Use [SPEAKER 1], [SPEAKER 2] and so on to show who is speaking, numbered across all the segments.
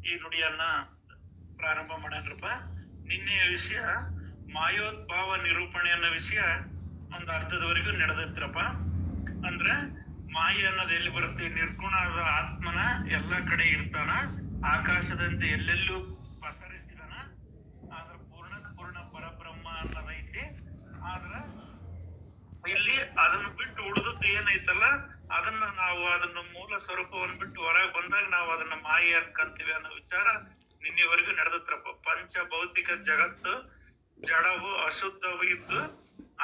[SPEAKER 1] ಈ ನುಡಿಯನ್ನ ಪ್ರಾರಂಭ ಮಾಡೋಣಪ್ಪ. ನಿನ್ನೆಯ ವಿಷಯ ಮಾಯೋದ್ಭಾವ ನಿರೂಪಣೆ ಅನ್ನೋ ವಿಷಯ ಒಂದು ಅರ್ಧದವರೆಗೂ ನಡೆದಿತ್ರಪ್ಪ. ಅಂದ್ರೆ ಮಾಯೆ ಅನ್ನೋದು ಎಲ್ಲಿ ಬರುತ್ತೆ? ನಿರ್ಗುಣದ ಆತ್ಮನ ಎಲ್ಲ ಕಡೆ ಇರ್ತಾನ, ಆಕಾಶದಂತೆ ಎಲ್ಲೆಲ್ಲೂ ಪಸರಿಸಿದಾನ. ಆದ್ರ ಪೂರ್ಣ ಪರಬ್ರಹ್ಮ ಅನ್ನೋದೈತಿ. ಆದ್ರ ಇಲ್ಲಿ ಅದನ್ನ ಬಿಟ್ಟು ಉಳಿದದ್ದು ಏನೈತಲ್ಲ, ಅದನ್ನ ಮೂಲ ಸ್ವರೂಪವನ್ನು ಬಿಟ್ಟು ಹೊರಗೆ ಬಂದಾಗ ನಾವು ಅದನ್ನ ಮಾಯೆ ಅನ್ಕಂತೀವಿ ಅನ್ನೋ ವಿಚಾರ ನಿನ್ನೆವರೆಗೂ ನಡೆದತ್ರಪ್ಪ. ಪಂಚ ಭೌತಿಕ ಜಗತ್ತು ಜಡವು ಅಶುದ್ಧವು ಇದ್ದು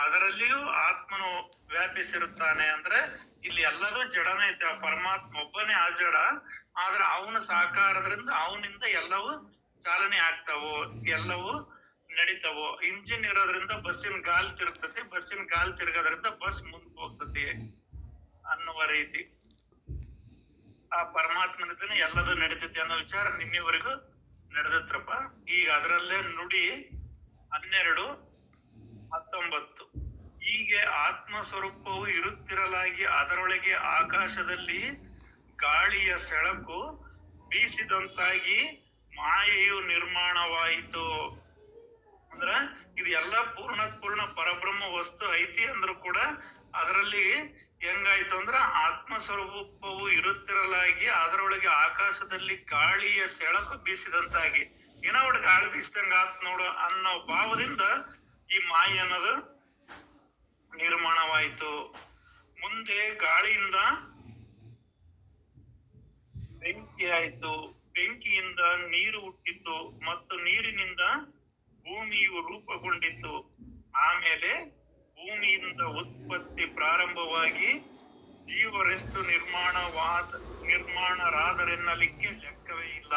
[SPEAKER 1] ಅದರಲ್ಲಿಯೂ ಆತ್ಮನು ವ್ಯಾಪಿಸಿರುತ್ತಾನೆ. ಅಂದ್ರೆ ಇಲ್ಲಿ ಎಲ್ಲದೂ ಜಡನೇ ಐತೆ, ಪರಮಾತ್ಮ ಒಬ್ಬನೇ ಆ ಜಡ. ಆದ್ರೆ ಅವನ ಸಾಕಾರದ್ರಿಂದ ಅವನಿಂದ ಎಲ್ಲವೂ ಚಾಲನೆ ಆಗ್ತಾವು, ಎಲ್ಲವೂ ನಡೀತಾವು. ಇಂಜಿನ್ ಇರೋದ್ರಿಂದ ಬಸ್ಸಿನ ಗಾಲ್ ತಿರುಗ್ತತಿ, ಬಸ್ಸಿನ ಗಾಲ್ ತಿರ್ಗೋದ್ರಿಂದ ಬಸ್ ಮುಂದೆ ಹೋಗ್ತತಿ ಅನ್ನುವ ರೀತಿ ಆ ಪರಮಾತ್ಮನಿಂದನೇ ಎಲ್ಲದೂ ನಡೀತೈತಿ ಅನ್ನೋ ವಿಚಾರ ನಿನ್ನೆವರೆಗೂ ನಡೆದತ್ರಪ್ಪ. ಈಗ ಅದರಲ್ಲೇ ನುಡಿ 12:19 ಹೀಗೆ ಆತ್ಮ ಸ್ವರೂಪವು ಇರುತ್ತಿರಲಾಗಿ ಅದರೊಳಗೆ ಆಕಾಶದಲ್ಲಿ ಗಾಳಿಯ ಸೆಳಕು ಬೀಸಿದಂತಾಗಿ ಮಾಯೆಯು ನಿರ್ಮಾಣವಾಯಿತು. ಅಂದ್ರ ಇದು ಎಲ್ಲ ಪೂರ್ಣ ಪರಬ್ರಹ್ಮ ವಸ್ತು ಐತಿ ಅಂದ್ರೂ ಕೂಡ ಅದರಲ್ಲಿ ಹೆಂಗಾಯ್ತು ಅಂದ್ರ ಆತ್ಮ ಸ್ವರೂಪವು ಇರುತ್ತಿರಲಾಗಿ ಅದರೊಳಗೆ ಆಕಾಶದಲ್ಲಿ ಗಾಳಿಯ ಸೆಳಕು ಬೀಸಿದಂತಾಗಿ, ಏನೋ ಒಟ್ಟು ಗಾಳಿ ಬೀಸಿದಂಗ ಆತ್ ನೋಡು ಅನ್ನೋ ಭಾವದಿಂದ ಈ ಮಾಯೆ ಅನ್ನೋದು ನಿರ್ಮಾಣವಾಯಿತು. ಮುಂದೆ ಗಾಳಿಯಿಂದ ಬೆಂಕಿ ಆಯ್ತು, ಬೆಂಕಿಯಿಂದ ನೀರು ಹುಟ್ಟಿತು ಮತ್ತು ನೀರಿನಿಂದ ಭೂಮಿಯು ರೂಪುಗೊಂಡಿತು. ಆಮೇಲೆ ಭೂಮಿಯಿಂದ ಉತ್ಪತ್ತಿ ಪ್ರಾರಂಭವಾಗಿ ಜೀವರೆಷ್ಟು ನಿರ್ಮಾಣರಾದರೆನ್ನಲಿಕ್ಕೆ ಲೆಕ್ಕವೇ ಇಲ್ಲ.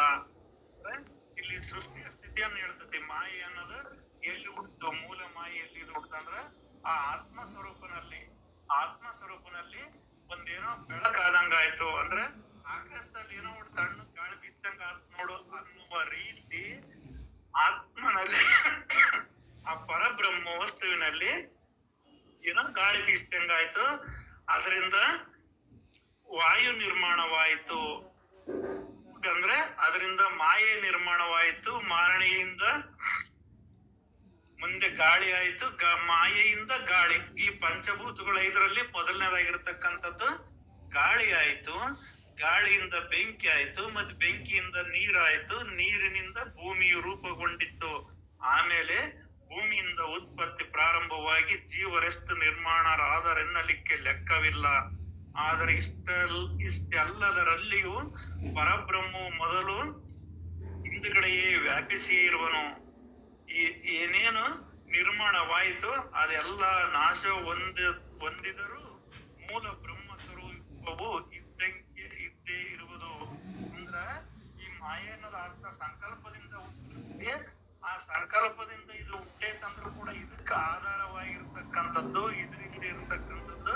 [SPEAKER 1] ಇಲ್ಲಿ ಸೃಷ್ಟಿಯ ಸ್ಥಿತಿಯನ್ನು ಹೇಳ್ತದೆ. ಮಾಯೆ ಅನ್ನೋದು ಎಲ್ಲಿ ಹುಟ್ಟು, ಮೂಲ ಮಾಯೆ ಎಲ್ಲಿ ಹುಟ್ಟಂದ್ರ ಆ ಆತ್ಮ ಸ್ವರೂಪನಲ್ಲಿ ಒಂದೇನೋ ಬೆಳಕಾದಂಗ ಆಯ್ತು. ಅಂದ್ರೆ ಆಕಾಶದಲ್ಲಿ ಏನೋ ಒಂದು ಸಣ್ಣ ಗಾಳಿ ಬೀಸಿದಂಗ ಆತ್ ನೋಡು ಅನ್ನುವ ರೀತಿ ಆತ್ಮನಲ್ಲಿ ಆ ಪರಬ್ರಹ್ಮ ವಸ್ತುವಿನಲ್ಲಿ ಏನೋ ಗಾಳಿ ಬೀಸಿದಂಗಾಯ್ತು. ಅದರಿಂದ ವಾಯು ನಿರ್ಮಾಣವಾಯಿತು. ಅಂದ್ರೆ ಅದರಿಂದ ಮಾಯೆ ನಿರ್ಮಾಣವಾಯಿತು. ಮಾರಣೆಯಿಂದ ಮುಂದೆ ಗಾಳಿ ಆಯ್ತು, ಮಾಯೆಯಿಂದ ಗಾಳಿ. ಈ ಪಂಚಭೂತಗಳು ಐದರಲ್ಲಿ ಮೊದಲನೇದಾಗಿರ್ತಕ್ಕಂಥದ್ದು ಗಾಳಿ ಆಯ್ತು. ಗಾಳಿಯಿಂದ ಬೆಂಕಿ ಆಯ್ತು, ಮತ್ತೆ ಬೆಂಕಿಯಿಂದ ನೀರಾಯ್ತು, ನೀರಿನಿಂದ ಭೂಮಿಯು ರೂಪುಗೊಂಡಿತ್ತು. ಆಮೇಲೆ ಭೂಮಿಯಿಂದ ಉತ್ಪತ್ತಿ ಪ್ರಾರಂಭವಾಗಿ ಜೀವರೆಷ್ಟು ನಿರ್ಮಾಣರಾದರೆನ್ನಲಿಕ್ಕೆ ಲೆಕ್ಕವಿಲ್ಲ. ಆದರೆ ಇಷ್ಟೆಲ್ಲದರಲ್ಲಿಯೂ ಪರಬ್ರಹ್ಮವು ಮೊದಲು ಹಿಂದುಗಡೆಯೇ ವ್ಯಾಪಿಸಿಯೇ ಇರುವನು. ಏನೇನು ನಿರ್ಮಾಣವಾಯಿತು ಅದೆಲ್ಲ ನಾಶ ಹೊಂದಿದರೂ ಮೂಲ ಬ್ರಹ್ಮ ಸ್ವರೂಪವು ಇದ್ದೇ ಇರುವುದು. ಅಂದ್ರ ಈ ಮಾಯೆ ಅನ್ನೋದು ಅರ್ಥ ಸಂಕಲ್ಪದಿಂದ ಹುಟ್ಟುತ್ತೆ. ಆ ಸಂಕಲ್ಪದಿಂದ ಇದು ಹುಟ್ಟೇತಂದ್ರೂ ಕೂಡ ಇದಕ್ಕೆ ಆಧಾರವಾಗಿರ್ತಕ್ಕಂಥದ್ದು, ಇದರಿಂದ ಇರ್ತಕ್ಕಂಥದ್ದು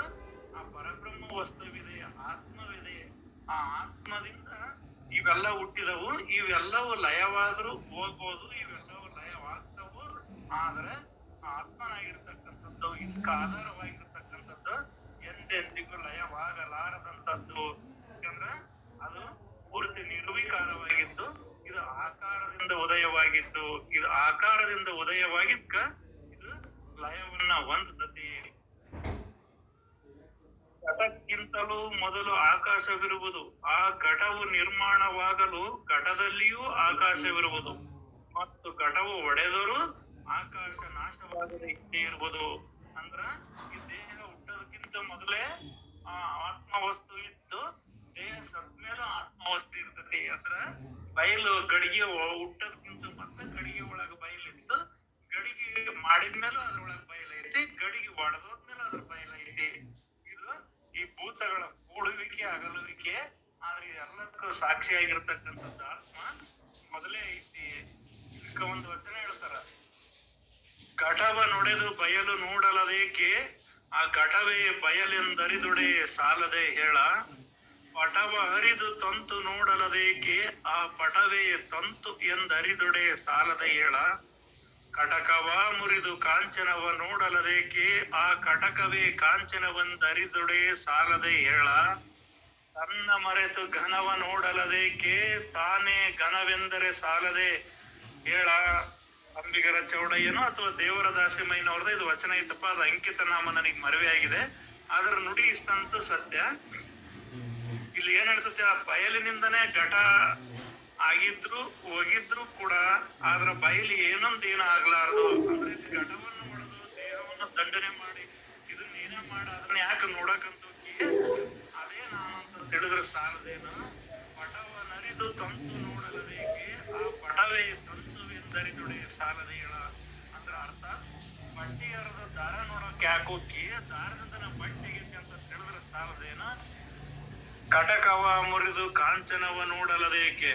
[SPEAKER 1] ಆ ಪರಬ್ರಹ್ಮ ವಸ್ತುವಿದೆ, ಆತ್ಮವಿದೆ. ಆ ಆತ್ಮದಿಂದ ಇವೆಲ್ಲ ಹುಟ್ಟಿದವು. ಇವೆಲ್ಲವೂ ಲಯವಾದ್ರೂ ಹೋಗ್ಬೋದು, ಇವೆಲ್ಲವೂ ಲಯವಾಗ್ತವು. ಆದ್ರೆ ಆತ್ಮನಾಗಿರ್ತಕ್ಕಂಥದ್ದು, ಇದಕ್ಕೆ ಆಧಾರವಾಗಿರ್ತಕ್ಕಂಥದ್ದು ಎಂದೆಂದಿಗೂ ಲಯವಾಗಲಾರದಂಥದ್ದು. ಯಾಕಂದ್ರೆ ಅದು ಪೂರ್ತಿ ನಿರ್ವಿಕಾರವಾಗಿದ್ದು, ಇದು ಆಕಾರದಿಂದ ಉದಯವಾಗಿದ್ದು, ಇದು ಆಕಾರದಿಂದ ಉದಯವಾಗಿದ್ಕ ಇದು ಲಯವನ್ನ ಹೊಂದತತಿ. ಘಟಕ್ಕಿಂತಲೂ ಮೊದಲು ಆಕಾಶವಿರುವುದು. ಆ ಘಟವು ನಿರ್ಮಾಣವಾಗಲು ಘಟದಲ್ಲಿಯೂ ಆಕಾಶವಿರುವುದು. ಮತ್ತು ಘಟವು ಒಡೆದರೂ ಆಕಾಶ ನಾಶವಾಗದೆ ಇದ್ದೇ ಇರುವುದು. ಅಂದ್ರ ಈ ದೇಹ ಹುಟ್ಟೋದಕ್ಕಿಂತ ಮೊದಲೇ ಆ ಆತ್ಮವಸ್ತು ಇದ್ದು, ದೇಹ ಸತ್ಮೇಲೆ ಆತ್ಮವಸ್ತು ಇರ್ತತಿ. ಅಂದ್ರ ಬಯಲು ಗಡಿಗೆ ಹುಟ್ಟೋದಕ್ಕಿಂತ ಮತ್ತೆ ಗಡಿಗೆ ಒಳಗ ಬಯಲಿತ್ತು, ಗಡಿಗೆ ಮಾಡಿದ್ಮೇಲೆ ಅದ್ರೊಳಗ ಬಯಲೈತಿ, ಗಡಿಗೆ ಒಡೆದೋದ್ಮೇಲೆ ಅದ್ರ ಬಯಲೈತಿ. ಇದು ಈ ಭೂತಗಳ ಕೂಡುವಿಕೆ ಅಗಲುವಿಕೆ. ಆದ್ರೆ ಎಲ್ಲದಕ್ಕೂ ಸಾಕ್ಷಿಯಾಗಿರ್ತಕ್ಕಂಥದ್ದು ಆತ್ಮ ಮೊದಲೇ ಐತಿ. ಇದಕ್ಕ ಒಂದು ವಚನ ಹೇಳ್ತಾರ, ಘಟವ ನೊಡೆದು ಬಯಲು ನೋಡಲದೇಕೆ, ಆ ಘಟವೇ ಬಯಲೆಂದರಿದೊಡೆ ಸಾಲದೆ ಹೇಳ. ಪಟವ ಹರಿದು ತಂತು ನೋಡಲದೇಕೆ, ಆ ಪಟವೇ ತಂತು ಎಂದರಿದೊಡೆ ಸಾಲದೆ ಹೇಳ. ಕಟಕವ ಮುರಿದು ಕಾಂಚನವ ನೋಡಲದೇಕೆ, ಆ ಕಟಕವೇ ಕಾಂಚನವೆಂದರಿದೊಡೆ ಸಾಲದೆ ಹೇಳ. ತನ್ನ ಮರೆತು ಘನವ ನೋಡಲದೇಕೆ, ತಾನೇ ಘನವೆಂದರೆ ಸಾಲದೆ ಹೇಳ. ಅಂಬಿಗರ ಚೌಡಯ್ಯನೋ ಅಥವಾ ದೇವರ ದಾಸಿಮಯ್ಯನವ್ರದ್ದು ಇದು ವಚನ ಇತ್ತಪ್ಪ. ಅದು ಅಂಕಿತ ನಾಮ ನನಗೆ ಮರವೇ ಆಗಿದೆ. ಅದರ ನುಡಿ ಇಷ್ಟಂತೂ ಸತ್ಯ. ಇಲ್ಲಿ ಏನ್ ಹೇಳ್ತತೆ, ಆ ಬಯಲಿನಿಂದನೇ ಘಟ ಆಗಿದ್ರು ಹೋಗಿದ್ರು ಕೂಡ ಅದ್ರ ಬಯಲಿ ಏನೊಂದೇನು ಆಗ್ಲಾರ್ದು. ಅಂದ್ರೆ ಘಟವನ್ನು ಹೊಡೆದು ದೇಹವನ್ನು ದಂಡನೆ ಮಾಡಿ ಇದನ್ನೇನೇ ಮಾಡ ಅದನ್ನ ಯಾಕೆ ನೋಡಕಂತ ಅದೇ ನಾನಂತ ತಿಳಿದ್ರೆ ಸಾಲದೇನು. ಪಟವ ನರಿದು ತಂತು ನೋಡಲಬೇಕೆ, ಆ ಪಟವೇ ತಂತುವೆಂದರಿದುಡೆ ಸಾಲದೆ ಹೇಳ. ಅಂದ್ರ ಅರ್ಥ, ಬಟ್ಟೆ ಹರದ ದಾರ ನೋಡೋಕೆ ಯಾಕೋಕಿ, ದಾರದಿಂದ ಬಟ್ಟೆಗೆ ಅಂತ ತಿಳಿದ್ರೆ ಸಾಲದೇನು. ಕಟಕವ ಮುರಿದು ಕಾಂಚನವ ನೋಡಲದೇಕೆ,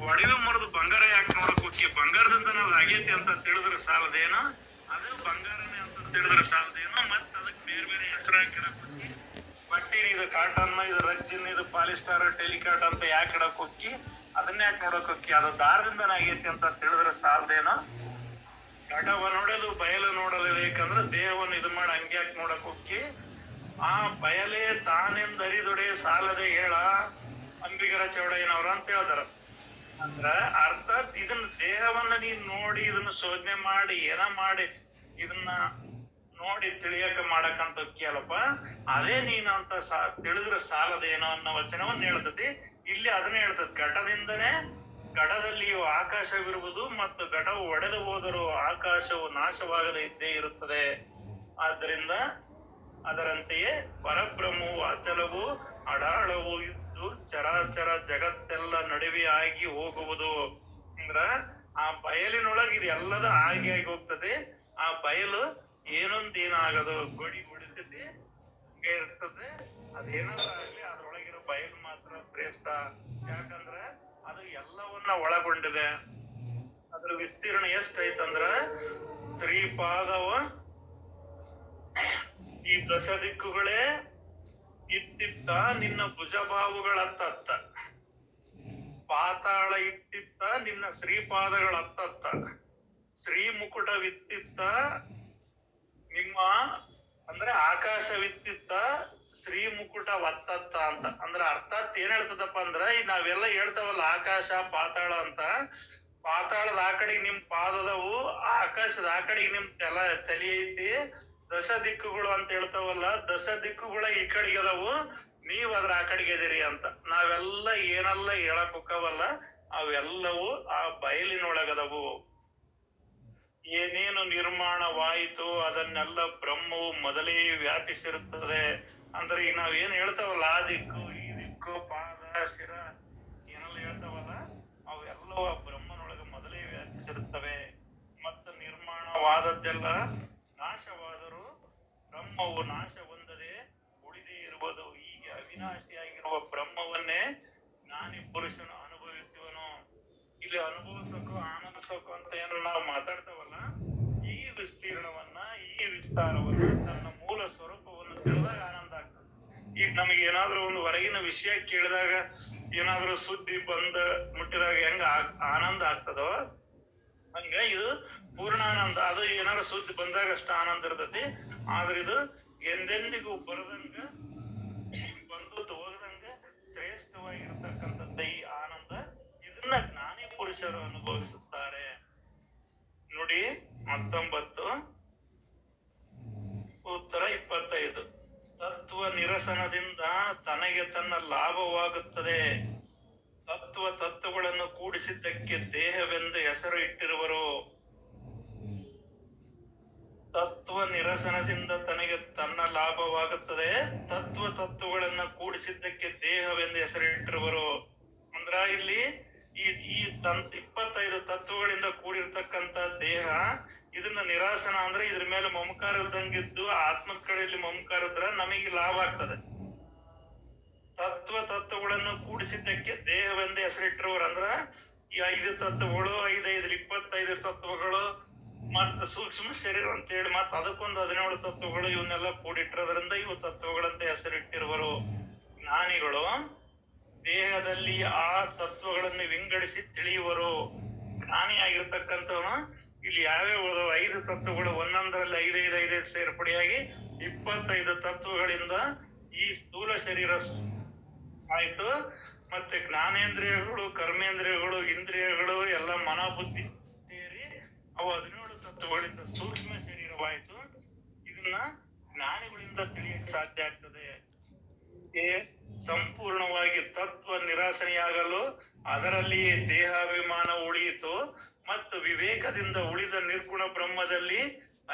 [SPEAKER 1] ಒಡವೆ ಮುರಿದು ಬಂಗಾರ ಯಾಕೆ ನೋಡಕ್ ಹೋಗಿ, ಬಂಗಾರದಿಂದ ನಾವು ಆಗೈತಿ ಅಂತ ತಿಳಿದ್ರೆ ಸಾಲದೇನು. ಅದು ಬಂಗಾರನೇ ಅಂತ ತಿಳಿದ್ರೆ ಸಾಲದೇನು. ಮತ್ತ ಅದಕ್ಕೆ ಬೇರೆ ಬೇರೆ ಹೆಸರು ಹಾಕಿಡಕ್ ಹೋಗಿ, ಬಟ್ಟೆ ಇದು ಕಾಟನ್, ಇದು ರಜ್ಜಿನ್, ಇದು ಪಾಲಿಸ್ಟರ್, ಟೆಲಿಕಾಟ್ ಅಂತ ಯಾಕೆ ಇಡಕ್ ಹೋಗಿ, ಅದನ್ನ ಯಾಕೆ ನೋಡಕ್ ಹೋಗಿ, ಅದು ದಾರದಿಂದ ಆಗೈತಿ ಅಂತ ತಿಳಿದ್ರೆ ಸಾಲದೇನು. ಘಟವ ನೋಡಲು ಬಯಲು ನೋಡಲೇಬೇಕಂದ್ರೆ ದೇಹವನ್ನು ಇದು ಮಾಡಿ ಹಂಗ್ಯಾಕೆ ನೋಡಕ್ ಹೋಗಿ, ಆ ಬಯಲೇ ತಾನೆಂದರಿದೊಡೆ ಸಾಲದೆ ಹೇಳ. ಅಂಬಿಗರ ಚೌಡಯ್ಯನವ್ರ ಅಂತ ಹೇಳ್ತಾರ. ಅಂದ್ರ ಅರ್ಥಾತ್ ಇದನ್ನ ದೇಹವನ್ನ ನೀನ್ ನೋಡಿ ಇದನ್ನ ಶೋಧನೆ ಮಾಡಿ ಏನ ಮಾಡಿ ಇದನ್ನ ನೋಡಿ ತಿಳಿಯಕ ಮಾಡಕಂತ ಕೇಳಪ್ಪ, ಅದೇ ನೀನಂತ ತಿಳಿದ್ರೆ ಸಾಲದೇನೋ ಅನ್ನೋ ವಚನವನ್ನ ಹೇಳ್ತತಿ. ಇಲ್ಲಿ ಅದನ್ನ ಹೇಳ್ತದೆ, ಘಟದಿಂದನೇ ಘಟದಲ್ಲಿಯೂ ಆಕಾಶವಿರುವುದು ಮತ್ತು ಘಟವು ಒಡೆದು ಹೋದರೂ ಆಕಾಶವು ನಾಶವಾಗದೇ ಇದ್ದೇ ಇರುತ್ತದೆ. ಆದ್ದರಿಂದ ಅದರಂತೆಯೇ ಪರಬ್ರಹ್ಮವು ಅಚಲವು ಅಡಾಳವು ಇದ್ದು ಚರಾಚರ ಜಗತ್ತೆಲ್ಲ ನಡುವೆ ಆಗಿ ಹೋಗುವುದು. ಅಂದ್ರ ಆ ಬಯಲಿನೊಳಗೆ ಇದು ಎಲ್ಲದ ಆಗಿ ಹೋಗ್ತದೆ. ಆ ಬಯಲು ಏನೊಂದೇನಾಗದು, ಗೊಡಿ ಹೊಡಿತೈತಿ ಇರ್ತದೆ. ಅದೇನಾದ್ರೂ ಆಗ್ಲಿ ಅದ್ರೊಳಗಿರೋ ಬಯಲು ಮಾತ್ರ ಶ್ರೇಷ್ಠ. ಯಾಕಂದ್ರ ಅದು ಎಲ್ಲವನ್ನ ಒಳಗೊಂಡಿದೆ. ಅದ್ರ ವಿಸ್ತೀರ್ಣ ಎಷ್ಟೈತಂದ್ರ ಶ್ರೀಪಾದವ ಈ ದಶ ದಿಕ್ಕುಗಳೇ ಇತ್ತಿತ್ತ ನಿನ್ನ ಭುಜಭಾವುಗಳತ್ತ, ಪಾತಾಳ ಇತ್ತಿತ್ತ ನಿನ್ನ ಶ್ರೀಪಾದಗಳತ್ತ, ಶ್ರೀ ಮುಕುಟವಿತ್ತಿತ್ತ ನಿಮ್ಮ ಅಂದ್ರೆ ಆಕಾಶವಿತ್ತಿತ್ತ ಶ್ರೀ ಮುಕುಟ ಒತ್ತತ್ತ ಅಂತ. ಅಂದ್ರೆ ಅರ್ಥಾತ್ ಏನ್ ಹೇಳ್ತದಪ್ಪ ಅಂದ್ರ, ಈಗ ನಾವೆಲ್ಲ ಹೇಳ್ತಾವಲ್ಲ ಆಕಾಶ ಪಾತಾಳ ಅಂತ, ಪಾತಾಳದ ಆ ಕಡೆಗೆ ನಿಮ್ ಪಾದದವು, ಆಕಾಶದ ಆ ಕಡೆಗೆ ನಿಮ್ ತಲೆ ಐತಿ. ದಶ ದಿಕ್ಕುಗಳು ಅಂತ ಹೇಳ್ತಾವಲ್ಲ, ದಶ ದಿಕ್ಕುಗಳ ಈ ಕಡೆಗೆ ಅದಾವು, ನೀವ್ ಅದ್ರ ಆ ಕಡೆಗೆ ಇದೀರಿ ಅಂತ. ನಾವೆಲ್ಲ ಏನೆಲ್ಲ ಹೇಳಕ್ ಹೋಗವಲ್ಲ ಅವೆಲ್ಲವೂ ಆ ಬಯಲಿನೊಳಗದವು. ಏನೇನು ನಿರ್ಮಾಣವಾಯಿತು ಅದನ್ನೆಲ್ಲ ಬ್ರಹ್ಮವು ಮೊದಲೇ ವ್ಯಾಪಿಸಿರುತ್ತದೆ. ಅಂದ್ರೆ ಈಗ ನಾವ್ ಏನ್ ಹೇಳ್ತಾವಲ್ಲ ಆ ದಿಕ್ಕು ಈ ದಿಕ್ಕು ಪಾದ ಶಿರ ಏನೆಲ್ಲ ಹೇಳ್ತಾವಲ್ಲ ಅವೆಲ್ಲವೂ ಆ ಬ್ರಹ್ಮನೊಳಗೆ ಮೊದಲೇ ವ್ಯಾಪಿಸಿರುತ್ತವೆ. ಮತ್ತು ನಿರ್ಮಾಣವಾದದ್ದೆಲ್ಲ ನಾಶವಾದರೂ ಬ್ರಹ್ಮವು ನಾಶ ಹೊಂದದೆ ಉಳಿದೇ ಇರುವುದು. ಹೀಗೆ ಅವಿನಾಶಿಯಾಗಿರುವ ಬ್ರಹ್ಮವನ್ನೇ ಜ್ಞಾನಿ ಪುರುಷನು ಅನುಭವಿಸುವನು. ಇಲ್ಲಿ ಅನುಭವಿಸೋಕು ಆನಂದಿಸೋಕು ಅಂತ ಏನು ನಾವು ಮಾತಾಡ್ತಾವಲ್ಲ, ಈ ವಿಸ್ತೀರ್ಣವನ್ನ ಈ ವಿಸ್ತಾರವನ್ನ ತನ್ನ ಮೂಲ ಸ್ವರೂಪವನ್ನು ತಿಳಿದಾಗ ಆನಂದ ಆಗ್ತದೆ. ಈಗ ನಮಗೆ ಏನಾದ್ರೂ ಒಂದು ಹೊರಗಿನ ವಿಷಯ ಕೇಳಿದಾಗ ಏನಾದ್ರೂ ಸುದ್ದಿ ಬಂದ ಮುಟ್ಟಿದಾಗ ಹೆಂಗ ಆನಂದ ಆಗ್ತದೋ ಹಂಗ ಇದು ಪೂರ್ಣಾನಂದ. ಅದು ಏನಾದ್ರು ಸುದ್ದಿ ಬಂದಾಗ ಅಷ್ಟು ಆನಂದ ಇರ್ತೈತಿ. ಆದ್ರೆ ಇದು ಎಂದೆಂದಿಗೂ ಬರದಂಗ ಬಂದು ಹೋಗದಂಗ ಶ್ರೇಷ್ಠವಾಗಿರ್ತಕ್ಕಂಥದ್ದ ಈ ಆನಂದ. ಇದನ್ನ ಜ್ಞಾನಿ ಪುರುಷರು ಅನುಭವಿಸುತ್ತಾರೆ. ನುಡಿ 19 ಉತ್ತರ 25. ತತ್ವ ನಿರಸನದಿಂದ ತನಗೆ ತನ್ನ ಲಾಭವಾಗುತ್ತದೆ. ತತ್ವಗಳನ್ನು ಕೂಡಿಸಿದ್ದಕ್ಕೆ ದೇಹವೆಂದು ಹೆಸರು ಇಟ್ಟಿರುವರು. ತತ್ವ ನಿರಸನದಿಂದ ತನಗೆ ತನ್ನ ಲಾಭವಾಗುತ್ತದೆ. ತತ್ವಗಳನ್ನು ಕೂಡಿಸಿದ್ದಕ್ಕೆ ದೇಹವೆಂದು ಹೆಸರಿಟ್ಟಿರುವರು. ಅಂದ್ರ ಇಲ್ಲಿ ಈ 25 ತತ್ವಗಳಿಂದ ಕೂಡಿರ್ತಕ್ಕಂತ ದೇಹ, ಇದನ್ನ ನಿರಾಸನ ಅಂದ್ರೆ ಇದ್ರ ಮೇಲೆ ಮಮಕಾರ ಇಲ್ದಂಗಿದ್ದು ಆತ್ಮದ ಕಡೆಯಲ್ಲಿ ಮಮಕಾರ ಇದ್ರ ನಮಗೆ ಲಾಭ ಆಗ್ತದೆ. ತತ್ವಗಳನ್ನು ಕೂಡಿಸಿದ್ದಕ್ಕೆ ದೇಹವೆಂದೇ ಹೆಸರಿಟ್ಟಿರುವರು. ಅಂದ್ರ ಈ 5 ತತ್ವಗಳು 25 ತತ್ವಗಳು ಮತ್ತ ಸೂಕ್ಷ್ಮ ಶರೀರ ಅಂತ ಹೇಳಿ ಮತ್ತ ಅದಕ್ಕೊಂದು 17 ತತ್ವಗಳು ಇವನ್ನೆಲ್ಲ ಕೂಡಿಟ್ಟಿರೋದ್ರಿಂದ ಇವು ತತ್ವಗಳಂತ ಹೆಸರಿಟ್ಟಿರುವರು. ಜ್ಞಾನಿಗಳು ದೇಹದಲ್ಲಿ ಆ ತತ್ವಗಳನ್ನು ವಿಂಗಡಿಸಿ ತಿಳಿಯುವರು. ಜ್ಞಾನಿಯಾಗಿರ್ತಕ್ಕಂಥವನು ಇಲ್ಲಿ ಯಾವ್ಯಾವ 5 ತತ್ವಗಳು ಒಂದೊಂದರಲ್ಲಿ 5 ಸೇರ್ಪಡೆಯಾಗಿ 25 ತತ್ವಗಳಿಂದ ಈ ಸ್ಥೂಲ ಶರೀರ ಆಯ್ತು. ಮತ್ತೆ ಜ್ಞಾನೇಂದ್ರಿಯಗಳು, ಕರ್ಮೇಂದ್ರಿಯಗಳು, ಇಂದ್ರಿಯಗಳು ಎಲ್ಲ ಮನೋಬುದ್ಧಿ ಸೇರಿ ಅವು 17 ತತ್ವಗಳಿಂದ ಸೂಕ್ಷ್ಮ ಶರೀರವಾಯಿತು. ಇದನ್ನ ಜ್ಞಾನಿಗಳಿಂದ ತಿಳಿಯಕ್ಕೆ ಸಾಧ್ಯ ಆಗ್ತದೆ. ಸಂಪೂರ್ಣವಾಗಿ ತತ್ವ ನಿರಾಸನೆಯಾಗಲು ಅದರಲ್ಲಿಯೇ ದೇಹಾಭಿಮಾನ ಉಳಿಯಿತು ಮತ್ತು ವಿವೇಕದಿಂದ ಉಳಿದ ನಿರ್ಗುಣ ಬ್ರಹ್ಮದಲ್ಲಿ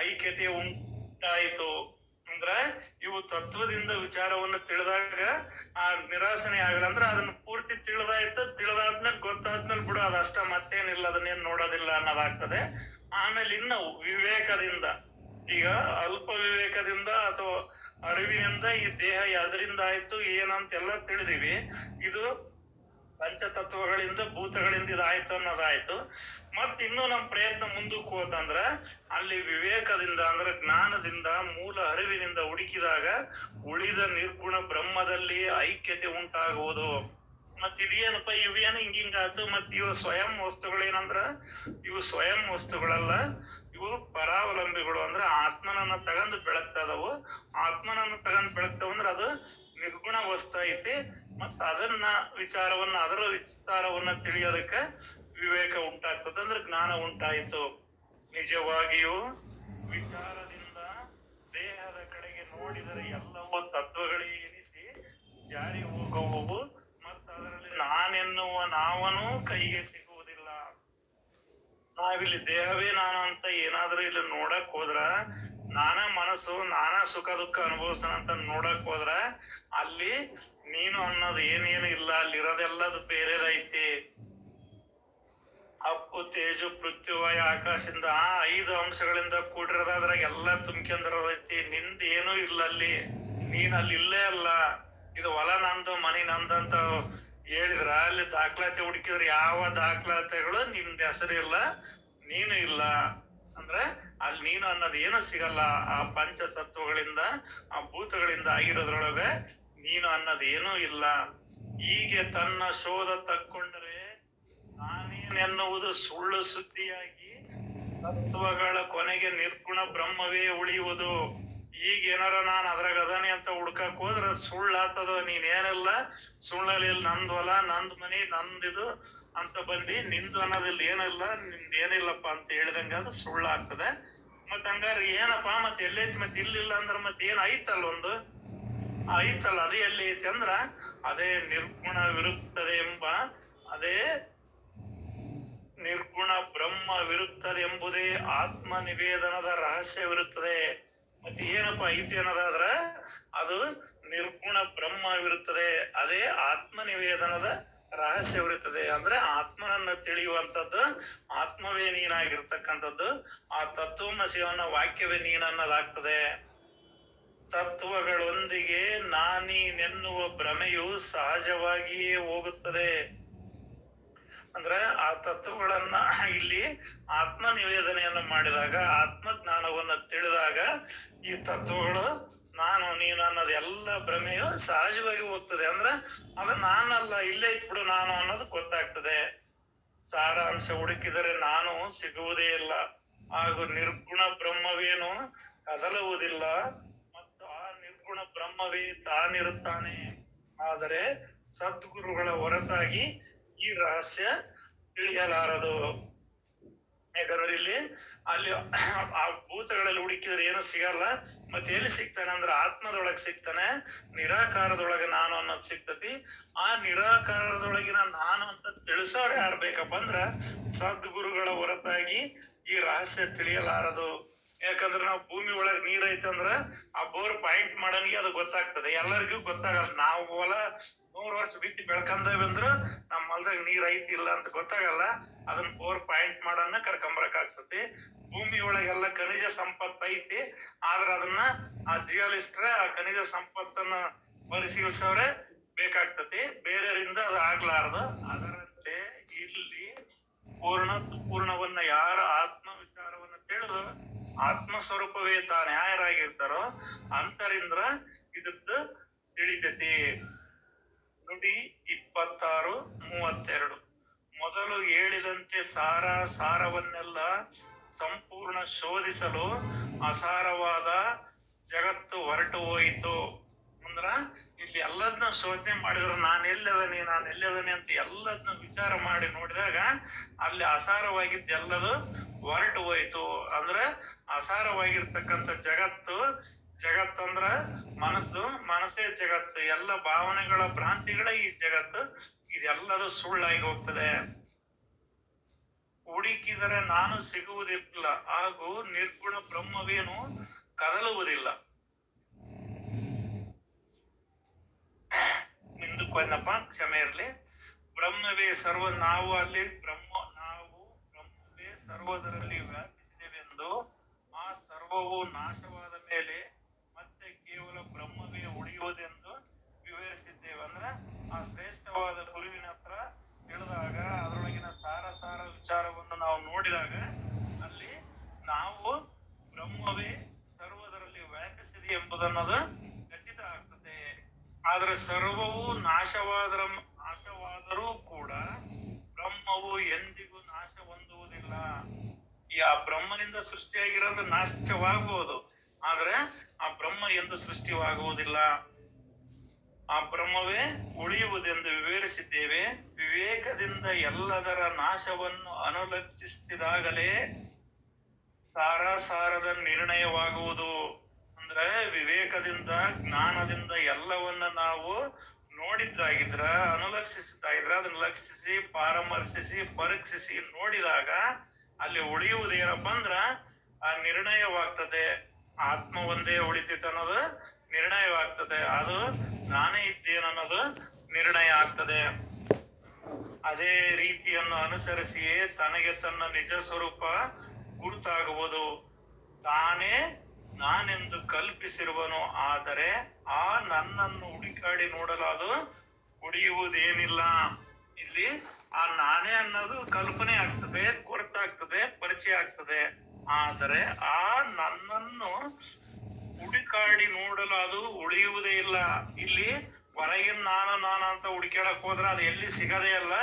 [SPEAKER 1] ಐಕ್ಯತೆ ಉಂಟಾಯಿತು. ಅಂದ್ರ ಇವು ತತ್ವದಿಂದ ವಿಚಾರವನ್ನು ತಿಳಿದಾಗ ಆ ನಿರಾಸನೆ ಆಗಲ್ಲ. ಅಂದ್ರೆ ಅದನ್ನ ಪೂರ್ತಿ ತಿಳಿದಾಯ್ತು, ತಿಳಿದಾದ್ಮೇಲೆ ಗೊತ್ತಾದ್ಮೇಲೆ ಬಿಡು ಅದಷ್ಟ, ಮತ್ತೇನಿಲ್ಲ, ಅದನ್ನೇನ್ ನೋಡೋದಿಲ್ಲ ಅನ್ನೋದಾಗ್ತದೆ. ಆಮೇಲೆ ಇನ್ನು ವಿವೇಕದಿಂದ, ಈಗ ಅಲ್ಪ ವಿವೇಕದಿಂದ ಅಥವಾ ಅರಿವಿನಿಂದ ಈ ದೇಹ ಯಾವ್ದ್ರಿಂದ ಆಯ್ತು ಏನಂತೆಲ್ಲ ತಿಳಿದಿವಿ. ಇದು ಪಂಚತತ್ವಗಳಿಂದ ಭೂತಗಳಿಂದ ಇದಾಯ್ತು ಅನ್ನೋದಾಯ್ತು. ಮತ್ ಇನ್ನು ನಮ್ ಪ್ರಯತ್ನ ಮುಂದಕ್ಕೆ ಹೋತಂದ್ರ ಅಲ್ಲಿ ವಿವೇಕದಿಂದ ಅಂದ್ರೆ ಜ್ಞಾನದಿಂದ ಮೂಲ ಅರಿವಿನಿಂದ ಹುಡುಕಿದಾಗ ಉಳಿದ ನಿರ್ಗುಣ ಬ್ರಹ್ಮದಲ್ಲಿ ಐಕ್ಯತೆ ಉಂಟಾಗುವುದು. ಮತ್ ಇದೇನಪ್ಪ ಇವೇನು ಹಿಂಗಾಯ್ತು. ಮತ್ ಇವು ಸ್ವಯಂ ವಸ್ತುಗಳೇನಂದ್ರ ಇವು ಸ್ವಯಂ ವಸ್ತುಗಳಲ್ಲ, ಇವು ಪರಾವಲಂಬಿಗಳು. ಅಂದ್ರೆ ಆತ್ಮನನ್ನ ತಗೊಂಡು ಬೆಳಗ್ತದವು. ಆತ್ಮನನ್ನ ತಗೊಂಡು ಬೆಳಗ್ತಾವ ಅಂದ್ರೆ ಅದು ನಿರ್ಗುಣ ವಸ್ತು ಐತಿ. ಮತ್ತ ಅದನ್ನ ವಿಚಾರವನ್ನ, ಅದರ ವಿಸ್ತಾರವನ್ನ ತಿಳಿಯೋದಕ್ಕೆ ವಿವೇಕ ಉಂಟಾಗ್ತದೆ, ಅಂದ್ರೆ ಜ್ಞಾನ ಉಂಟಾಯಿತು. ನಿಜವಾಗಿಯೂ ವಿಚಾರದಿಂದ ದೇಹದ ಕಡೆಗೆ ನೋಡಿದರೆ ಎಲ್ಲವೂ ತತ್ವಗಳೇ ಎನಿಸಿ ಜಾರಿ ಹೋಗುವವು ಮತ್ತು ಅದರಲ್ಲಿ ನಾನೆನ್ನುವ ನಾವನು ಕೈಗೆ ಸಿಗುವುದಿಲ್ಲ. ನಾವಿಲ್ಲಿ ದೇಹವೇ ನಾನು ಅಂತ ಏನಾದ್ರೂ ಇಲ್ಲಿ ನೋಡಕ್ ಹೋದ್ರ, ನಾನ ಮನಸ್ಸು ನಾನಾ ಸುಖ ದುಃಖ ಅನುಭವಿಸೋಣ ಅಂತ ನೋಡಕ್ ಹೋದ್ರ ಅಲ್ಲಿ ನೀನು ಅನ್ನೋದು ಏನೇನು ಇಲ್ಲ. ಅಲ್ಲಿರೋದೆಲ್ಲದು ಬೇರೆದೈತಿ. ಅಪ್ಪು, ತೇಜು, ಪೃಥ್ವಿವಾಯು, ಆಕಾಶದಿಂದ ಆ 5 ಅಂಶಗಳಿಂದ ಕೂಡಿರೋದ ಅದ್ರಾಗ ಎಲ್ಲ ತುಂಬ್ಕೊಂಡ್ರದೈತಿ. ನಿಂದ ಏನೂ ಇಲ್ಲ ಅಲ್ಲಿ. ನೀನ್ ಅಲ್ಲಿ ಇಲ್ಲೇ ಅಲ್ಲ. ಇದು ಹೊಲ ನಂದು, ಮನಿ ನಂದಂತ ಹೇಳಿದ್ರ ಅಲ್ಲಿ ದಾಖಲಾತಿ ಹುಡುಕಿದ್ರೆ ಯಾವ ದಾಖಲಾತಿಗಳು ನಿಮ್ದ ಹೆಸರಿಲ್ಲ, ನೀನು ಇಲ್ಲ. ಅಂದ್ರೆ ಅಲ್ಲಿ ನೀನು ಅನ್ನೋದು ಏನು ಸಿಗಲ್ಲ. ಆ ಪಂಚ ತತ್ವಗಳಿಂದ, ಆ ಭೂತಗಳಿಂದ ಆಗಿರೋದ್ರೊಳಗ ನೀನು ಅನ್ನೋದು ಏನೂ ಇಲ್ಲ. ಹೀಗೆ ತನ್ನ ಶೋಧ ತಕ್ಕೊಂಡರೆ ನಾನೇನೆನ್ನುವುದು ಸುಳ್ಳು ಸುದ್ದಿಯಾಗಿ ತತ್ವಗಳ ಕೊನೆಗೆ ನಿರ್ಗುಣ ಬ್ರಹ್ಮವೇ ಉಳಿಯುವುದು. ಈಗ ಏನಾರ ನಾನು ಅದ್ರಾಗ ಅದಾನೆ ಅಂತ ಹುಡ್ಕಕ್ ಹೋದ್ರ ಸುಳ್ಳಾಗ್ತದ. ನೀನೇನಿಲ್ಲ, ಸುಳ್ಳಲ್ಲಿ ನಂದ್ ಹೊಲ, ನಂದ್ ಮನಿ, ನಂದಿದು ಅಂತ ಬಂದಿ ನಿಂದು ಅನ್ನೋದಿಲ್ಲ, ಏನಿಲ್ಲ, ನಿಂದ ಏನಿಲ್ಲಪ್ಪ ಅಂತ ಹೇಳಿದಂಗ ಅದು ಸುಳ್ಳಾಗ್ತದೆ. ಮತ್ ಹಂಗಾರ ಏನಪ್ಪಾ ಮತ್ತೆ ಎಲ್ಲೈತಿ, ಮತ್ತೆ ಇಲ್ಲಿಲ್ಲ ಅಂದ್ರ ಮತ್ತೆ ಏನ್ ಐತಲ್ಲ, ಒಂದು ಐತಲ್ಲ, ಅದೇ ಎಲ್ಲಿ ಐತಿ ಅಂದ್ರ ಅದೇ ನಿರ್ಗುಣವಿರುತ್ತದೆ ಎಂಬ, ಅದೇ ನಿರ್ಗುಣ ಬ್ರಹ್ಮವಿರುತ್ತದೆ ಎಂಬುದೇ ಆತ್ಮ ನಿವೇದನದ ರಹಸ್ಯವಿರುತ್ತದೆ. ಮತ್ತೆ ಏನಪ್ಪಾ ಐತಿ ಅನ್ನೋದಾದ್ರ ಅದು ನಿರ್ಗುಣ ಬ್ರಹ್ಮವಿರುತ್ತದೆ, ಅದೇ ಆತ್ಮ ನಿವೇದನದ ರಹಸ್ಯವಿರುತ್ತದೆ. ಅಂದ್ರೆ ಆತ್ಮನನ್ನ ತಿಳಿಯುವಂಥದ್ದು, ಆತ್ಮವೇ ನೀನಾಗಿರ್ತಕ್ಕಂಥದ್ದು, ಆ ತತ್ವಮಸಿಯವನ್ನ ವಾಕ್ಯವೇ ನೀನನ್ನೋದಾಗ್ತದೆ. ತತ್ವಗಳೊಂದಿಗೆ ನಾನೀನೆನ್ನುವ ಭ್ರಮೆಯು ಸಹಜವಾಗಿಯೇ ಹೋಗುತ್ತದೆ. ಅಂದ್ರೆ ಆ ತತ್ವಗಳನ್ನ ಇಲ್ಲಿ ಆತ್ಮ ನಿವೇದನೆಯನ್ನು ಮಾಡಿದಾಗ, ಆತ್ಮಜ್ಞಾನವನ್ನ ತಿಳಿದಾಗ ಈ ತತ್ವಗಳು ನಾನು ನೀನು ಅನ್ನೋದು ಎಲ್ಲ ಭ್ರಮೆಯು ಸಹಜವಾಗಿ ಹೋಗ್ತದೆ. ಅಂದ್ರೆ ಅದು ನಾನಲ್ಲ, ಇಲ್ಲೇ ಇಟ್ಬಿಡು ನಾನು ಅನ್ನೋದು ಗೊತ್ತಾಗ್ತದೆ. ಸಾರಾಂಶ ಹುಡುಕಿದರೆ ನಾನು ಸಿಗುವುದೇ ಇಲ್ಲ, ಹಾಗೂ ನಿರ್ಗುಣ ಬ್ರಹ್ಮವೇನು ಕದಲುವುದಿಲ್ಲ ಮತ್ತು ಆ ನಿರ್ಗುಣ ಬ್ರಹ್ಮವೇ ತಾನಿರುತ್ತಾನೆ. ಆದರೆ ಸದ್ಗುರುಗಳ ಹೊರತಾಗಿ ಈ ರಹಸ್ಯ ತಿಳಿಯಲಾರದು. ಯಾಕಂದ್ರೆ ಇಲ್ಲಿ ಅಲ್ಲಿ ಆ ಭೂತಗಳಲ್ಲಿ ಹುಡುಕಿದ್ರೆ ಏನು ಸಿಗಲ್ಲ. ಮತ್ತೆ ಎಲ್ಲಿ ಸಿಗ್ತಾನೆ ಅಂದ್ರೆ ಆತ್ಮದೊಳಗೆ ಸಿಗ್ತಾನೆ. ನಿರಾಕಾರದೊಳಗೆ ನಾನು ಅನ್ನೋದು ಸಿಗ್ತತಿ. ಆ ನಿರಾಕಾರದೊಳಗಿನ ನಾನು ಅಂತ ತಿಳಿಸೋರು ಯಾರು ಬೇಕಪ್ಪ ಅಂದ್ರ ಸದ್ಗುರುಗಳ ಹೊರತಾಗಿ ಈ ರಹಸ್ಯ ತಿಳಿಯಲಾರದು. ಯಾಕಂದ್ರೆ ನಾವು ಭೂಮಿ ಒಳಗ್ ನೀರ್ ಐತಂದ್ರ ಆ ಬೋರ್ ಪಾಯಿಂಟ್ ಮಾಡೋನಿಗೆ ಅದು ಗೊತ್ತಾಗ್ತದೆ, ಎಲ್ಲರಿಗೂ ಗೊತ್ತಾಗಲ್ಲ. ನಾವು ಹೊಲ 100 ವರ್ಷ ಬಿತ್ತಿ ಬೆಳ್ಕಂದೇವ್ ಅಂದ್ರ ನಮ್ಮ ಹೊಲದಾಗ ನೀರ್ ಐತಿ ಇಲ್ಲ ಅಂತ ಗೊತ್ತಾಗಲ್ಲ. ಅದನ್ನ ಬೋರ್ ಪಾಯಿಂಟ್ ಮಾಡೋನ್ನ ಕರ್ಕೊಂಬರಕ್ ಆಗ್ತತಿ. ಭೂಮಿ ಒಳಗೆಲ್ಲ ಖನಿಜ ಸಂಪತ್ತು ಐತಿ, ಆದ್ರ ಅದನ್ನ ಆ ಜಿಯಾಲಿಸ್ಟ್ರ ಆ ಖನಿಜ ಸಂಪತ್ತನ್ನ ಪರಿಶೀಲಿಸೋರೆ ಬೇಕಾಗ್ತತಿ, ಬೇರೆಯವರಿಂದ ಅದು ಆಗ್ಲಾರ್ದು. ಅದರಂತೆ ಇಲ್ಲಿ ಪೂರ್ಣವನ್ನ ಯಾರ ಆತ್ಮ ವಿಚಾರವನ್ನ ತಿಳಿದು ಆತ್ಮ ಸ್ವರೂಪವೇ ತಾನು ಯಾರಾಗಿರ್ತಾರೋ ಅಂತರಿಂದ ಇದದ್ದು ತಿಳಿತತಿ. ನುಡಿ 26:32. ಮೊದಲು ಹೇಳಿದಂತೆ ಸಾರವನ್ನೆಲ್ಲ ಸಂಪೂರ್ಣ ಶೋಧಿಸಲು ಅಸಾರವಾದ ಜಗತ್ತು ಹೊರಟು ಹೋಯಿತು. ಅಂದ್ರ ಇಲ್ಲಿ ಎಲ್ಲದನ್ನ ಶೋಧನೆ ಮಾಡಿದ್ರು ನಾನು ಎಲ್ಲದನಿ ಅಂತ ಎಲ್ಲದನ್ನ ವಿಚಾರ ಮಾಡಿ ನೋಡಿದಾಗ ಅಲ್ಲಿ ಅಸಾರವಾಗಿದ್ದ ಎಲ್ಲದು ಹೊರಟು ಹೋಯ್ತು. ಅಂದ್ರೆ ಅಸಾರವಾಗಿರ್ತಕ್ಕಂಥ ಜಗತ್ತಂದ್ರ ಮನಸ್ಸೇ ಜಗತ್ತು, ಎಲ್ಲ ಭಾವನೆಗಳ ಭ್ರಾಂತಿಗಳೇ ಈ ಜಗತ್ತು. ಇದೆಲ್ಲದು ಸುಳ್ಳಾಗಿ ಹೋಗ್ತದೆ. ಹುಡುಕಿದರೆ ನಾನು ಸಿಗುವುದಿಲ್ಲ, ಹಾಗೂ ನಿರ್ಗುಣ ಬ್ರಹ್ಮವೇನು ಕದಲುವುದಿಲ್ಲ. ನಿಂದಕ್ಕೊಂದಪ್ಪ ಕ್ಷಮೆ ಇರ್ಲಿ. ಬ್ರಹ್ಮವೇ ಸರ್ವ, ನಾವು ಬ್ರಹ್ಮವೇ ಸರ್ವದರಲ್ಲಿ ವ್ಯಾಪಿಸಿದೆವೆಂದು, ಆ ಸರ್ವವು ನಾಶವಾದ ಮೇಲೆ ಮತ್ತೆ ಕೇವಲ ಬ್ರಹ್ಮವೇ ಉಳಿಯುವುದೆಂದು ವಿವರಿಸಿದ್ದೇವೆ. ಅಂದ್ರೆ ಆ ಶ್ರೇಷ್ಠವಾದ ಗುರುವಿನ ಹತ್ರ ತಿಳಿದಾಗ, ಅದರೊಳಗಿನ ಸಾರ ವಿಚಾರವನ್ನು ನಾವು ನೋಡಿದಾಗ ಅಲ್ಲಿ ನಾವು ಬ್ರಹ್ಮವೇ ಸರ್ವದರಲ್ಲಿ ವ್ಯಾಪಿಸಿದೆ ಎಂಬುದನ್ನದು ಖಚಿತ ಆಗ್ತದೆ. ಆದ್ರೆ ಸರ್ವವು ನಾಶವಾದರೂ ಕೂಡ ಬ್ರಹ್ಮವು ಎಂದಿಗೂ ನಾಶ ಹೊಂದುವುದಿಲ್ಲ. ಆ ಬ್ರಹ್ಮನಿಂದ ಸೃಷ್ಟಿಯಾಗಿರೋದು ನಾಶವಾಗಬಹುದು, ಆದ್ರೆ ಆ ಬ್ರಹ್ಮ ಎಂದು ಸೃಷ್ಟಿಯಾಗುವುದಿಲ್ಲ. ಆ ಬ್ರಹ್ಮವೇ ಉಳಿಯುವುದೆಂದು ವಿವರಿಸಿದ್ದೇವೆ. ವಿವೇಕದಿಂದ ಎಲ್ಲದರ ನಾಶವನ್ನು ಅನುಲಕ್ಷಿಸಿದಾಗಲೇ ಸಾರದ ನಿರ್ಣಯವಾಗುವುದು. ಅಂದ್ರೆ ವಿವೇಕದಿಂದ, ಜ್ಞಾನದಿಂದ ಎಲ್ಲವನ್ನ ನಾವು ನೋಡಿದ್ದಾಗಿದ್ರ, ಅನುಲಕ್ಷಿಸಿದ್ದಾಗಿದ್ರ, ಅದನ್ನ ಲಕ್ಷಿಸಿ ಪರಾಮರ್ಶಿಸಿ ಪರೀಕ್ಷಿಸಿ ನೋಡಿದಾಗ ಅಲ್ಲಿ ಉಳಿಯುವುದೇನಪ್ಪ ಅಂದ್ರ ಆ ನಿರ್ಣಯವಾಗ್ತದೆ. ಆತ್ಮ ಒಂದೇ ಉಳಿತೈತೆ ಅನ್ನೋದು ನಿರ್ಣಯವಾಗ್ತದೆ. ಅದು ನಾನೇ ಇದ್ದೇನನ್ನೋದು ನಿರ್ಣಯ ಆಗ್ತದೆ. ಅದೇ ರೀತಿಯನ್ನು ಅನುಸರಿಸಿಯೇ ತನಗೆ ತನ್ನ ನಿಜ ಸ್ವರೂಪ ಗುರುತಾಗುವುದು. ತಾನೇ ನಾನೆಂದು ಕಲ್ಪಿಸಿರುವನು, ಆದರೆ ಆ ನನ್ನನ್ನು ಹುಡುಕಾಡಿ ನೋಡಲು ಅದು ಉಳಿಯುವುದೇನಿಲ್ಲ. ಇಲ್ಲಿ ಆ ನಾನೇ ಅನ್ನೋದು ಕಲ್ಪನೆ ಆಗ್ತದೆ, ಗುರುತಾಗ್ತದೆ, ಪರಿಚಯ ಆಗ್ತದೆ. ಆದರೆ ಆ ನನ್ನನ್ನು ಹುಡುಕಾಡಿ ನೋಡಲು ಅದು ಉಳಿಯುವುದೇ ಇಲ್ಲ. ಇಲ್ಲಿ ಹೊರಗಿನ ನಾನು ಅಂತ ಹುಡುಕಾಡಕ್ ಹೋದ್ರೆ ಅದು ಎಲ್ಲಿ ಸಿಗದೇ ಇಲ್ಲ.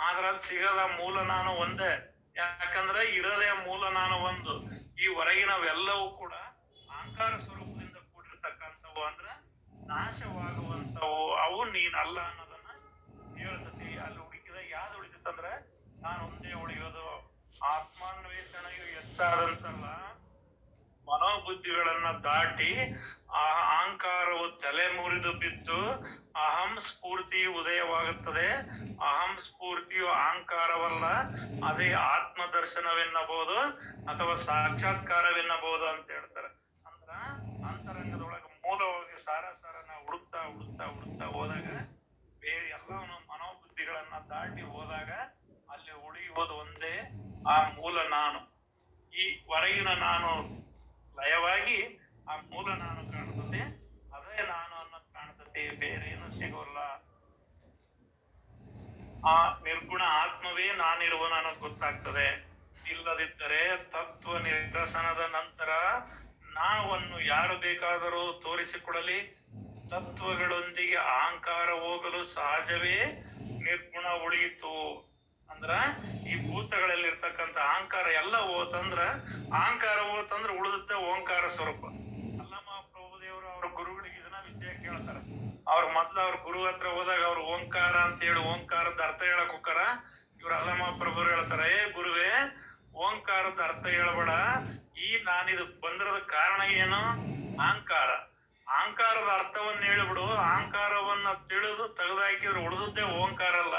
[SPEAKER 1] ಆದ್ರ ಅದು ಸಿಗದ ಮೂಲ ನಾನು ಒಂದೇ. ಯಾಕಂದ್ರೆ ಇರೋದೇ ಮೂಲ ನಾನು ಒಂದು. ಈ ಹೊರಗಿನವೆಲ್ಲವೂ ಕೂಡ ಅಹಂಕಾರ ಸ್ವರೂಪದಿಂದ ಕೂಡಿರ್ತಕ್ಕಂಥವು, ಅಂದ್ರೆ ನಾಶವಾಗುವಂಥವು. ಅವು ನೀನಲ್ಲ ಅನ್ನೋದನ್ನ ಹೇಳ್ತತಿ. ಅಲ್ಲಿ ಹುಡುಕಿದ ಯಾವ್ದು ಉಳಿತಂದ್ರೆ ನಾನು ಒಂದೇ ಉಳಿಯೋದು. ಆತ್ಮಾನ್ವೇಷಣೆಯು ಹೆಚ್ಚಾದಂತಲ್ಲ, ಮನೋಬುದ್ಧಿಗಳನ್ನ ದಾಟಿ ಆ ಅಹಂಕಾರವು ತಲೆ ಮುರಿದು ಬಿದ್ದು ಅಹಂ ಸ್ಫೂರ್ತಿ ಉದಯವಾಗುತ್ತದೆ. ಅಹಂ ಸ್ಫೂರ್ತಿಯು ಅಹಂಕಾರವಲ್ಲ, ಅದೇ ಆತ್ಮ ದರ್ಶನವೆನ್ನಬಹುದು ಅಥವಾ ಸಾಕ್ಷಾತ್ಕಾರವೆನ್ನಬಹುದು ಅಂತ ಹೇಳ್ತಾರೆ. ಅಂದ್ರ ಅಂತರಂಗದೊಳಗೆ ಮೂಲವಾಗಿ ಸಾರ ನಾವು ಹುಡುಕ್ತಾ ಹೋದಾಗ ಬೇರೆ ಎಲ್ಲವನ್ನ ಮನೋಬುದ್ಧಿಗಳನ್ನ ದಾಟಿ ಹೋದಾಗ ಅಲ್ಲಿ ಉಳಿಯುವುದು ಒಂದೇ ಆ ಮೂಲ ನಾನು. ಈ ಹೊರಗಿನ ನಾನು ಲಯವಾಗಿ ಆ ಮೂಲ ನಾನು ಕಾಣ್ತದೆ, ಅದೇ ನಾನು ಅನ್ನೋದು ಕಾಣ್ತದೆ, ಬೇರೆ ಏನು ಸಿಗೋಲ್ಲ. ಆ ನಿರ್ಗುಣ ಆತ್ಮವೇ ನಾನಿರುವನು ಅನ್ನೋದು ಗೊತ್ತಾಗ್ತದೆ. ಇಲ್ಲದಿದ್ದರೆ ತತ್ವ ನಿರಸನದ ನಂತರ ನಾವನ್ನು ಯಾರು ಬೇಕಾದರೂ ತೋರಿಸಿಕೊಡಲಿ, ತತ್ವಗಳೊಂದಿಗೆ ಅಹಂಕಾರ ಹೋಗಲು ಸಹಜವೇ ನಿರ್ಗುಣ ಉಳಿಯಿತು. ಅಂದ್ರ ಈ ಭೂತಗಳಲ್ಲಿ ಇರ್ತಕ್ಕಂಥ ಅಹಂಕಾರ ಎಲ್ಲ ಹೋತಂದ್ರ ಉಳಿದುತ್ತೆ ಓಂಕಾರ ಸ್ವರೂಪ. ಅಲ್ಲಮ್ಮ ಪ್ರಭುದೇವರು ಅವ್ರ ಗುರುಗಳಿಗೆ ಇದನ್ನ ವಿಷಯ ಕೇಳ್ತಾರ. ಅವ್ರ ಅವ್ರ ಗುರು ಹತ್ರ ಹೋದಾಗ ಅವ್ರು ಓಂಕಾರ ಅಂತ ಹೇಳಿ ಓಂಕಾರದ ಅರ್ಥ ಹೇಳಕ್ ಹೋಗಾರ. ಇವ್ರ ಅಲ್ಲಮ್ಮ ಪ್ರಭುರು ಹೇಳ್ತಾರ, ಗುರುವೇ ಓಂಕಾರದ ಅರ್ಥ ಹೇಳ್ಬೇಡ, ನಾನಿದು ಬಂದಿರೋದ ಕಾರಣ ಏನು? ಅಹಂಕಾರದ ಅರ್ಥವನ್ನ ಹೇಳಿಬಿಡು. ಅಹಂಕಾರವನ್ನ ತಿಳಿದು ತೆಗೆದಾಕಿದ್ರೆ ಉಳಿದುದೇ ಓಂಕಾರ ಅಲ್ಲ,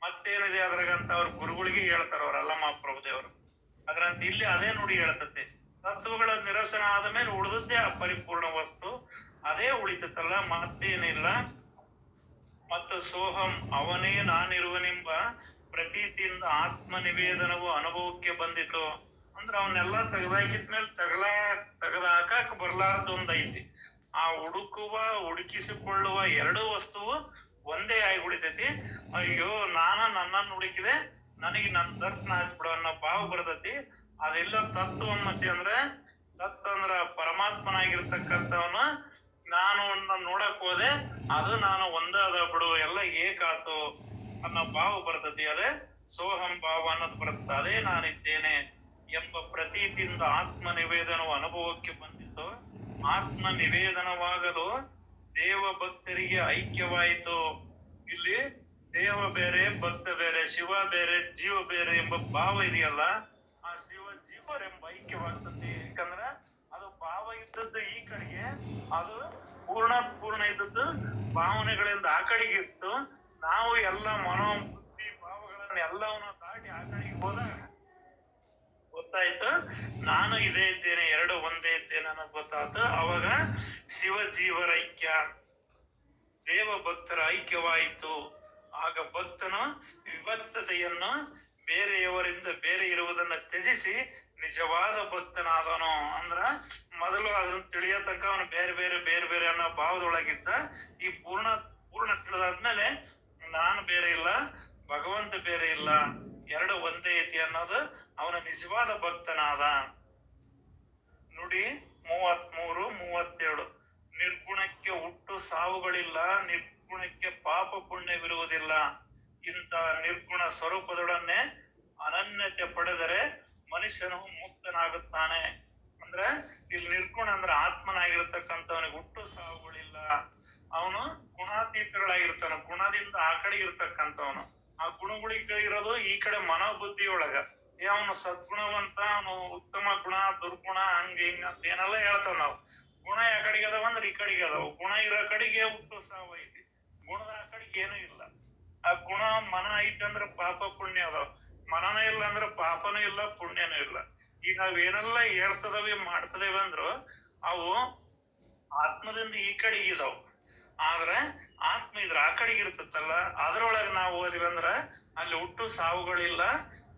[SPEAKER 1] ಮತ್ತೇನಿದೆ ಅದ್ರಾಗಂತ ಅವ್ರ ಗುರುಗಳಿಗೆ ಹೇಳ್ತಾರ ಅವ್ರ ಅಲ್ಲಮ್ಮ ಪ್ರಭುದೇವರು. ಅದ್ರಂತ ಇಲ್ಲಿ ಅದೇ ನುಡಿ ಹೇಳ್ತತೆ. ತತ್ವಗಳ ನಿರಸನ ಆದ ಮೇಲೆ ಉಳಿದದ್ದೇ ಆ ಪರಿಪೂರ್ಣ ವಸ್ತು, ಅದೇ ಉಳಿತತ್ತಲ್ಲ, ಮತ್ತೇನಿಲ್ಲ. ಮತ್ತು ಸೋಹಂ ಅವನೇ ನಾನಿರುವನೆಂಬ ಪ್ರತೀತಿಯಿಂದ ಆತ್ಮ ನಿವೇದನವು ಅನುಭವಕ್ಕೆ ಬಂದಿತು. ಅಂದ್ರೆ ಅವನ್ನೆಲ್ಲ ತೆಗೆದಾಕಿದ್ಮೇಲೆ ತೆಗೆದಾಕಕ್ ಬರ್ಲಾರ್ದು ಒಂದೈತಿ. ಆ ಹುಡುಕಿಸಿಕೊಳ್ಳುವ ಎರಡೂ ವಸ್ತುವು ಒಂದೇ ಆಗಿ ಉಳಿತೈತಿ. ಅಯ್ಯೋ ನನ್ನನ್ನು ಹುಡುಕಿದೆ, ನನಗೆ ನನ್ನ ದರ್ಶನ ಆಯ್ತು ಅನ್ನೋ ಭಾವ ಬರ್ತೈತಿ. ಅದೆಲ್ಲ ತತ್ವಮಸಿ ಅಂದ್ರೆ ಪರಮಾತ್ಮನಾಗಿರ್ತಕ್ಕಂಥವನು ನಾನು ನೋಡಕ್ ಹೋದೆ, ಅದು ನಾನು ಒಂದಾದ ಬಿಡು, ಎಲ್ಲ ಏಕಾತು ಅನ್ನೋ ಭಾವ ಬರ್ತತಿ. ಅದೇ ಸೋಹಂ ಭಾವ ಅನ್ನೋದು ಬರ್ತದೆ. ಅದೇ ನಾನಿದ್ದೇನೆ ಎಂಬ ಪ್ರತೀತಿಯಿಂದ ಆತ್ಮ ನಿವೇದನವು ಅನುಭವಕ್ಕೆ ಬಂದಿತ್ತು. ಆತ್ಮ ನಿವೇದನವಾಗಲು ದೇವ ಭಕ್ತರಿಗೆ ಐಕ್ಯವಾಯಿತು. ಇಲ್ಲಿ ದೇವ ಬೇರೆ, ಭಕ್ತ ಬೇರೆ, ಶಿವ ಬೇರೆ, ಜೀವ ಬೇರೆ ಎಂಬ ಭಾವ ಇದೆಯಲ್ಲ, ಆ ಶಿವ ಜೀವರೆಂಬ ಐಕ್ಯವಾಗ್ತದೆ. ಯಾಕಂದ್ರ ಅದು ಭಾವ ಇದ್ದದ್ದು ಈ ಕಡೆಗೆ, ಅದು ಪೂರ್ಣ ಇದ್ದದ್ದು ಭಾವನೆಗಳಿಂದ ಆ ಕಡೆಗೆ ಇತ್ತು. ನಾವು ಎಲ್ಲ ಮನೋ ಬುದ್ಧಿ ಭಾವಗಳನ್ನ ಎಲ್ಲವನ್ನ ದಾಟಿ ಆ ಕಡೆಗೆ ಹೋದಾಗ ಗೊತ್ತಾಯ್ತು, ನಾನು ಇದೇ ಇದ್ದೇನೆ, ಎರಡು ಒಂದೇ ಇದ್ದೇನೆ ಅನ್ನೋದು ಗೊತ್ತಾಯ್ತು. ಅವಾಗ ಶಿವ ಜೀವರ ಐಕ್ಯ, ದೇವ ಭಕ್ತರ ಐಕ್ಯವಾಯಿತು. ಆಗ ಭಕ್ತನು ವಿಭಕ್ತತೆಯನ್ನು, ಬೇರೆಯವರಿಂದ ಬೇರೆ ಇರುವುದನ್ನ ತ್ಯಜಿಸಿ ನಿಜವಾದ ಭಕ್ತನಾದನು. ಅಂದ್ರ ಮೊದಲು ಅದನ್ನ ತಿಳಿಯೋ ತನಕ ಅವನು ಬೇರೆ ಬೇರೆ ಬೇರೆ ಬೇರೆ ಅನ್ನೋ ಭಾವದೊಳಗಿದ್ದ. ಈ ಪೂರ್ಣ ತಿಳಿದಾದ್ಮೇಲೆ ನಾನು ಬೇರೆ ಇಲ್ಲ, ಭಗವಂತ ಬೇರೆ ಇಲ್ಲ, ಎರಡು ಒಂದೇ ಐತಿ ಅನ್ನೋದು ಅವನ ನಿಜವಾದ ಭಕ್ತನಾದ. ನುಡಿ 33-37. ನಿರ್ಗುಣಕ್ಕೆ ಹುಟ್ಟು ಸಾವುಗಳಿಲ್ಲ, ನಿರ್ಗುಣಕ್ಕೆ ಪಾಪ ಪುಣ್ಯವಿರುವುದಿಲ್ಲ. ಇಂಥ ನಿರ್ಗುಣ ಸ್ವರೂಪದೊಡನೆ ಅನನ್ಯತೆ ಪಡೆದರೆ ಮನುಷ್ಯನು ಮುಕ್ತನಾಗುತ್ತಾನೆ. ಅಂದ್ರೆ ಇಲ್ಲಿ ನಿರ್ಗುಣ ಅಂದ್ರೆ ಆತ್ಮನಾಗಿರ್ತಕ್ಕಂಥವನಿಗೆ ಹುಟ್ಟು ಸಾವುಗಳಿಲ್ಲ. ಅವನು ಗುಣಾತೀತಗಳಾಗಿರ್ತಾನ, ಗುಣದಿಂದ ಆ ಕಡೆ ಇರ್ತಕ್ಕಂಥವನು. ಆ ಗುಣಗಳಿಗೆ ಇರೋದು ಈ ಕಡೆ ಮನೋಬುದ್ಧಿಯೊಳಗ. ಅವನು ಸದ್ಗುಣವಂತ, ಅವನು ಉತ್ತಮ ಗುಣ, ದುರ್ಗುಣ, ಹಂಗ ಹಿಂಗ ಅಂತ ಏನೆಲ್ಲ ಹೇಳ್ತಾವ ನಾವು. ಗುಣ ಆ ಕಡೆಗೆ ಅದಾವ ಅಂದ್ರೆ ಈ ಕಡೆಗೆ ಅದಾವ. ಗುಣ ಇರೋ ಕಡೆಗೆ ಹುಟ್ಟು ಸಾವು ಐತಿ, ಗುಣದ ಆ ಕಡೆಗೆ ಏನೂ ಇಲ್ಲ. ಆ ಗುಣ ಮನ ಐತಂದ್ರ ಪಾಪ ಪುಣ್ಯ ಅದಾವ, ಮನನೇ ಇಲ್ಲ ಅಂದ್ರೆ ಪಾಪನೂ ಇಲ್ಲ, ಪುಣ್ಯನೂ ಇಲ್ಲ. ಈಗ ನಾವೇನೆಲ್ಲ ಹೇಳ್ತದವಿ ಮಾಡ್ತದೇವೆ ಅಂದ್ರು ಅವು ಆತ್ಮದಿಂದ ಈ ಕಡೆಗೆ ಇದಾವ. ಆದ್ರೆ ಆತ್ಮ ಇದ್ರ ಆ ಕಡೆಗೆ ಇರ್ತತ್ತಲ್ಲ, ಅದ್ರೊಳಗೆ ನಾವು ಓದಿವಿ ಅಂದ್ರ ಅಲ್ಲಿ ಹುಟ್ಟು ಸಾವುಗಳಿಲ್ಲ,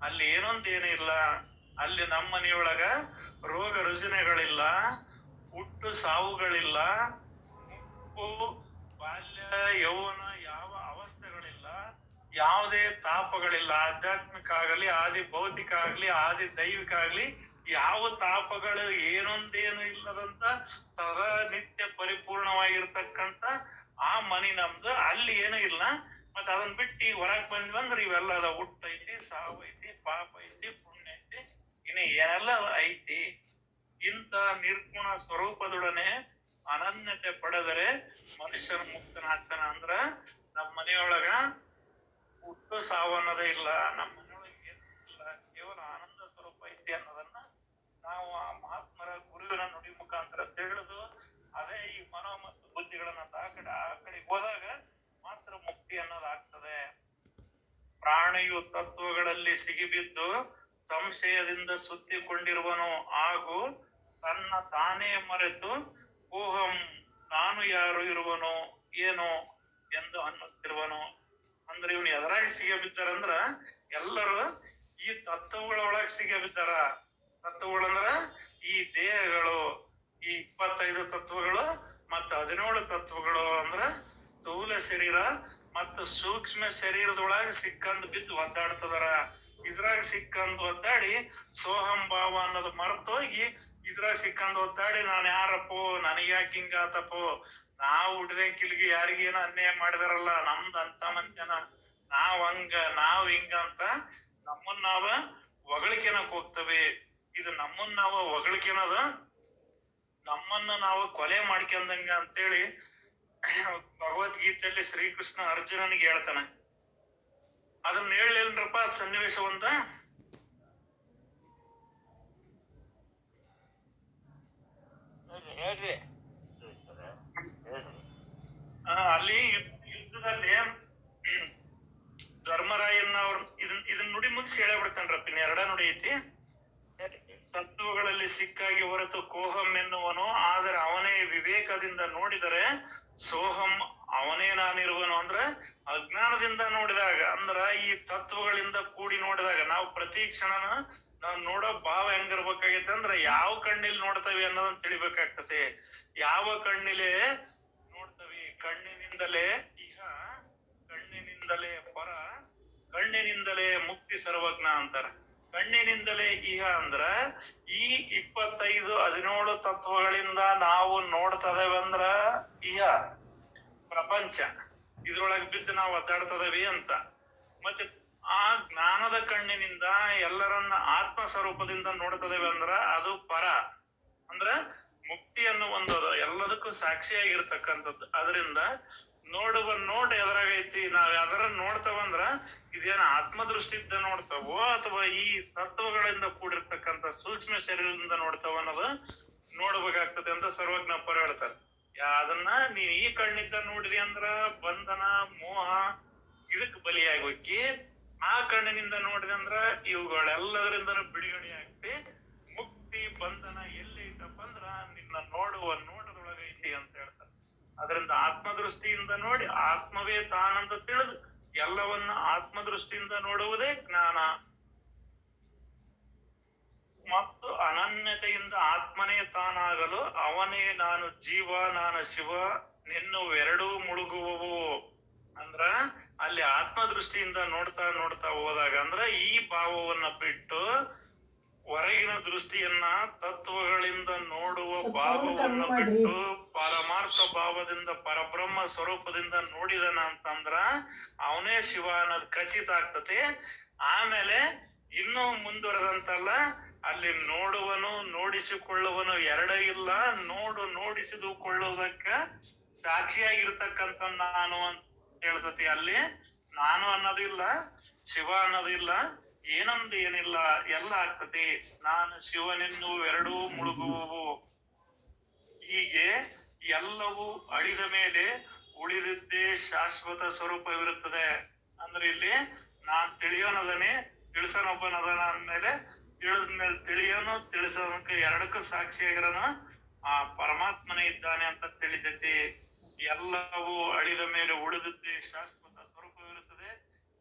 [SPEAKER 1] ಅಲ್ಲಿ ಏನೊಂದೇನು ಇಲ್ಲ. ಅಲ್ಲಿ ನಮ್ಮ ಮನೆಯೊಳಗ ರೋಗ ರುಜಿನಗಳಿಲ್ಲ, ಹುಟ್ಟು ಸಾವುಗಳಿಲ್ಲ, ಮುಪ್ಪು, ಬಾಲ್ಯ, ಯೌವನ ಯಾವ ಅವಸ್ಥೆಗಳಿಲ್ಲ, ಯಾವುದೇ ತಾಪಗಳಿಲ್ಲ. ಆಧ್ಯಾತ್ಮಿಕ ಆಗಲಿ, ಆದಿ ಭೌತಿಕ ಆಗ್ಲಿ, ಆದಿ ದೈವಿಕ ಆಗ್ಲಿ, ಯಾವ ತಾಪಗಳು ಏನೊಂದೇನು ಇಲ್ಲದಂತ ಸದಾ ನಿತ್ಯ ಪರಿಪೂರ್ಣವಾಗಿರ್ತಕ್ಕಂಥ ಆ ಮನಿ ನಮ್ದು. ಅಲ್ಲಿ ಏನೂ ಇಲ್ಲ. ಮತ್ ಅದನ್ನ ಬಿಟ್ಟು ಈಗ ಹೊರಗ್ ಬಂದ್ವಂದ್ರೆ ಇವೆಲ್ಲ ಅದ. ಹುಟ್ಟೈತಿ, ಸಾವು ಐತಿ, ಪಾಪ ಐತಿ, ಪುಣ್ಯ ಐತಿ, ಇನ್ನು ಏನೆಲ್ಲ ಐತಿ. ಇಂಥ ನಿರ್ಗುಣ ಸ್ವರೂಪದೊಡನೆ ಅನನ್ಯತೆ ಪಡೆದರೆ ಮನುಷ್ಯನ ಮುಕ್ತನಾಗ್ತಾನ. ಅಂದ್ರ ನಮ್ಮ ಮನೆಯೊಳಗ ಹುಟ್ಟು ಸಾವು ಅನ್ನೋದೇ ಇಲ್ಲ, ನಮ್ಮ ಮನೆಯೊಳಗೆ ಏನು ಇಲ್ಲ, ಕೇವಲ ಆನಂದ ಸ್ವರೂಪ ಐತಿ ಅನ್ನೋದನ್ನ ನಾವು ಆ ಮಹಾತ್ಮರ ಗುರುವಿನ ನುಡಿ ಮುಖಾಂತರ ತಿಳಿದು ಅದೇ ಈ ಮನೋ ಮತ್ತು ಬುದ್ಧಿಗಳನ್ನ ಆ ಕಡೆ ಹೋದಾಗ ಮಾತ್ರ ಮುಕ್ತಿ ಅನ್ನೋದಾಗ್ತದೆ. ಪ್ರಾಣಿಯು ತತ್ವಗಳಲ್ಲಿ ಸಿಗಿಬಿದ್ದು ಸಂಶಯದಿಂದ ಸುತ್ತಿಕೊಂಡಿರುವನು, ಹಾಗೂ ತನ್ನ ತಾನೇ ಮರೆತು ಓಹಂ ನಾನು ಯಾರು ಇರುವನು ಏನು ಎಂದು ಅನ್ನುತ್ತಿರುವನು. ಅಂದ್ರೆ ಇವನು ಎದರಾಗಿ ಸಿಗಬಿದ್ದಾರಂದ್ರ ಎಲ್ಲರೂ ಈ ತತ್ವಗಳೊಳಗೆ ಸಿಗಬಿದ್ದಾರ. ತತ್ವಗಳಂದ್ರ ಈ ದೇಹಗಳು, ಈ 25 ತತ್ವಗಳು ಮತ್ತು 17 ತತ್ವಗಳು. ಅಂದ್ರ ಸ್ಥೂಲ ಶರೀರ ಮತ್ತು ಸೂಕ್ಷ್ಮ ಶರೀರದೊಳಗೆ ಸಿಕ್ಕಂದು ಬಿದ್ದು ಒದ್ದಾಡ್ತದಾರ. ಇದ್ರಾಗ ಸಿಕ್ಕಂದು ಒದ್ದಾಡಿ ಸೋಹಂ ಭಾವ ಅನ್ನೋದು ಮರೆತೋಗಿ ಇದ್ರಾಗ ಸಿಕ್ಕಂದು ಒದ್ದಾಡಿ ನಾನು ಯಾರಪ್ಪೋ, ನನಗ್ ಯಾಕೆ ಹಿಂಗಾತಪ್ಪೋ, ನಾವು ಹುಟ್ಟಿದ ಕಿಲ್ಗಿ ಯಾರಿಗೇನೋ ಅನ್ಯಾಯ ಮಾಡಿದಾರಲ್ಲ, ನಮ್ದು ಅಂತ ಮಂತ್ಯನ, ನಾವ್ ಹಿಂಗ ಅಂತ ನಮ್ಮನ್ನ ನಾವ ಹೊಗಳಿಕೆನಕ್ ಹೋಗ್ತವೆ. ಇದು ನಮ್ಮನ್ನ ನಾವ ಹೊಗಳಿಕೆನದ, ನಮ್ಮನ್ನ ನಾವು ಕೊಲೆ ಮಾಡ್ಕೊಂಡಂಗ ಅಂತೇಳಿ ಭಗವದ್ಗೀತೆಯಲ್ಲಿ ಶ್ರೀಕೃಷ್ಣ ಅರ್ಜುನನಿಗೆ ಹೇಳ್ತಾನೆ. ಅದನ್ನ ಹೇಳಲಿಲ್ರಪ್ಪ, ಅದ್ ಸನ್ನಿವೇಶವಂತ ಅಲ್ಲಿ ಯುದ್ಧದಲ್ಲಿ ಧರ್ಮರಾಯನ್ನ ಅವ್ರ ಇದನ್ನ ನುಡಿ ಮುಗಿಸಿ ಹೇಳಬಿಡ್ತಾನ್ರಪ್ಪ. ಇನ್ ಎರಡ ನುಡಿ ಐತಿ. ತತ್ವಗಳಲ್ಲಿ ಸಿಕ್ಕಾಗಿ ಹೊರತು ಕೋಹಂ ಎನ್ನುವನು, ಆದರೆ ಅವನೇ ವಿವೇಕದಿಂದ ನೋಡಿದರೆ ಸೋಹಂ ಅವನೇ ನಾನಿರುವನು. ಅಂದ್ರೆ ಅಜ್ಞಾನದಿಂದ ನೋಡಿದಾಗ, ಅಂದ್ರ ಈ ತತ್ವಗಳಿಂದ ಕೂಡಿ ನೋಡಿದಾಗ ನಾವು ಪ್ರತಿ ಕ್ಷಣನ ನಾವ್ ನೋಡೋ ಭಾವ ಹೆಂಗಿರ್ಬೇಕಾಗೈತೆ ಅಂದ್ರೆ ಯಾವ ಕಣ್ಣಿಲ್ ನೋಡ್ತವಿ ಅನ್ನೋದನ್ನ ತಿಳಿಬೇಕಾಗ್ತದೆ. ಯಾವ ಕಣ್ಣಿಲೆ ನೋಡ್ತವಿ? ಕಣ್ಣಿನಿಂದಲೇ ಇಹ, ಕಣ್ಣಿನಿಂದಲೇ ಪರ, ಕಣ್ಣಿನಿಂದಲೇ ಮುಕ್ತಿ ಸರ್ವಜ್ಞ ಅಂತಾರ. ಕಣ್ಣಿನಿಂದಲೇ ಇಹ ಅಂದ್ರ ಈ 25-17 ತತ್ವಗಳಿಂದ ನಾವು ನೋಡ್ತದೇವಂದ್ರ ಇಹ ಪ್ರಪಂಚ, ಇದ್ರೊಳಗೆ ಬಿದ್ದು ನಾವು ಒದ್ದಾಡ್ತದವಿ ಅಂತ. ಮತ್ತೆ ಆ ಜ್ಞಾನದ ಕಣ್ಣಿನಿಂದ ಎಲ್ಲರನ್ನ ಆತ್ಮ ಸ್ವರೂಪದಿಂದ ನೋಡ್ತದೇವೆ ಅಂದ್ರ ಅದು ಪರ. ಅಂದ್ರ ಮುಕ್ತಿ ಅನ್ನೋ ಒಂದು ಎಲ್ಲದಕ್ಕೂ ಸಾಕ್ಷಿಯಾಗಿರ್ತಕ್ಕಂಥದ್ದು. ಅದರಿಂದ ನೋಡುವ ನೋಡ್ ಎದುರಾಗೈತಿ, ನಾವ್ ಯಾವ್ದಾರ ನೋಡ್ತಾವಂದ್ರ ಇದೇನ ಆತ್ಮದೃಷ್ಟಿಯಿಂದ ನೋಡ್ತಾವೋ ಅಥವಾ ಈ ತತ್ವಗಳಿಂದ ಕೂಡಿರ್ತಕ್ಕಂಥ ಸೂಕ್ಷ್ಮ ಶರೀರದಿಂದ ನೋಡ್ತಾವ ಅನ್ನೋದು ನೋಡ್ಬೇಕಾಗ್ತದೆ ಅಂತ ಸರ್ವಜ್ಞಪ್ಪರು ಹೇಳ್ತಾರೆ. ಅದನ್ನ ನೀನ್ ಈ ಕಣ್ಣಿಂದ ನೋಡಿರಿ ಅಂದ್ರ ಬಂಧನ ಮೋಹ ಇದಕ್ ಬಲಿಯಾಗಿ ಹೋಗಿ, ಆ ಕಣ್ಣಿನಿಂದ ನೋಡಿದೆ ಅಂದ್ರ ಇವುಗಳೆಲ್ಲದರಿಂದನೂ ಬಿಡುಗಡೆ ಆಗ್ತಿ, ಮುಕ್ತಿ ಬಂಧನ ಎಲ್ಲಿ ಐತಪ್ಪ ಅಂದ್ರ ನಿನ್ನ ನೋಡುವ ನೋಟದೊಳಗ ಐತಿ ಅಂತ ಹೇಳ್ತಾರೆ. ಅದರಿಂದ ಆತ್ಮದೃಷ್ಟಿಯಿಂದ ನೋಡಿ ಆತ್ಮವೇ ತಾನಂತ ತಿಳಿದು ಎಲ್ಲವನ್ನ ಆತ್ಮದೃಷ್ಟಿಯಿಂದ ನೋಡುವುದೇ ಜ್ಞಾನ. ಮತ್ತು ಅನನ್ಯತೆಯಿಂದ ಆತ್ಮನೇ ತಾನಾಗಲು ಅವನೇ ನಾನು ಜೀವ ನಾನು ಶಿವ ನೆನ್ನುವೆರಡೂ ಮುಳುಗುವವು. ಅಂದ್ರ ಅಲ್ಲಿ ಆತ್ಮದೃಷ್ಟಿಯಿಂದ ನೋಡ್ತಾ ನೋಡ್ತಾ ಹೋದಾಗ ಅಂದ್ರ ಈ ಭಾವವನ್ನ ಬಿಟ್ಟು ಹೊರಗಿನ ದೃಷ್ಟಿಯನ್ನ ತತ್ವಗಳಿಂದ ನೋಡುವ ಭಾವವನ್ನ ಬಿಟ್ಟು ಪರಮಾರ್ಥ ಭಾವದಿಂದ ಪರಬ್ರಹ್ಮ ಸ್ವರೂಪದಿಂದ ನೋಡಿದನ ಅಂತಂದ್ರ ಅವನೇ ಶಿವ ಅನ್ನೋದು ಖಚಿತ ಆಗ್ತದೆ. ಆಮೇಲೆ ಇನ್ನೂ ಮುಂದುವರೆದಂತಲ್ಲ, ಅಲ್ಲಿ ನೋಡುವನು ನೋಡಿಸಿಕೊಳ್ಳುವನು ಎರಡೂ ಇಲ್ಲ, ನೋಡಿಸಿದುಕೊಳ್ಳುವುದಕ್ಕ ಸಾಕ್ಷಿಯಾಗಿರ್ತಕ್ಕಂಥ ನಾನು ಅಂತ ಹೇಳ್ತತಿ. ಅಲ್ಲಿ ನಾನು ಅನ್ನೋದಿಲ್ಲ, ಶಿವ ಅನ್ನೋದಿಲ್ಲ, ಏನೊಂದು ಏನಿಲ್ಲ, ಎಲ್ಲ ಆಗ್ತತಿ. ನಾನು ಶಿವನೆನ್ನು ಎರಡೂ ಮುಳುಗುವವು. ಹೀಗೆ ಎಲ್ಲವೂ ಅಳಿದ ಮೇಲೆ ಉಳಿದಿದ್ದೇ ಶಾಶ್ವತ ಸ್ವರೂಪವಿರುತ್ತದೆ. ಅಂದ್ರೆ ಇಲ್ಲಿ ನಾನ್ ತಿಳಿಯೋನದನೆ, ತಿಳಿಸೋನೊಬ್ಬನದನ ಅಂದ್ಮೇಲೆ ತಿಳಿದ್ಮೇಲೆ ತಿಳಿಯೋನು ತಿಳಿಸೋನಕ್ಕೆ ಎರಡಕ್ಕೂ ಸಾಕ್ಷಿಯಾಗಿರೋನು ಆ ಪರಮಾತ್ಮನೇ ಇದ್ದಾನೆ ಅಂತ ತಿಳಿತೈತಿ. ಎಲ್ಲವೂ ಅಳಿದ ಮೇಲೆ ಉಳಿದಿದ್ದೇ ಶಾಶ್ವತ ಸ್ವರೂಪವಿರುತ್ತದೆ.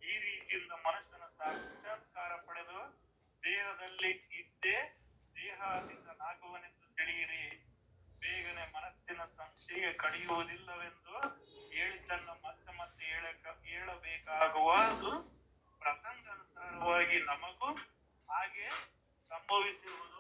[SPEAKER 1] ಈ ರೀತಿಯಿಂದ ಮನಸ್ಸಿನ ಸಾಕ್ಷಾತ್ಕಾರ ಪಡೆದು ದೇಹದಲ್ಲಿ ಇದ್ದೇ ದೇಹದಿಂದ ನಾಗುವನೆಂದು ತಿಳಿಯಿರಿ. ಬೇಗನೆ ಮನಸ್ಸಿನ ಸಂಶಯ ಕಡಿಯುವುದಿಲ್ಲವೆಂದು ಹೇಳಿದ್ದನ್ನು ಮತ್ತೆ ಮತ್ತೆ ಹೇಳಬೇಕಾಗುವುದು ಪ್ರಸಂಗಾನುಸಾರವಾಗಿ ನಮಗೂ ಹಾಗೆ ಸಂಭವಿಸುವುದು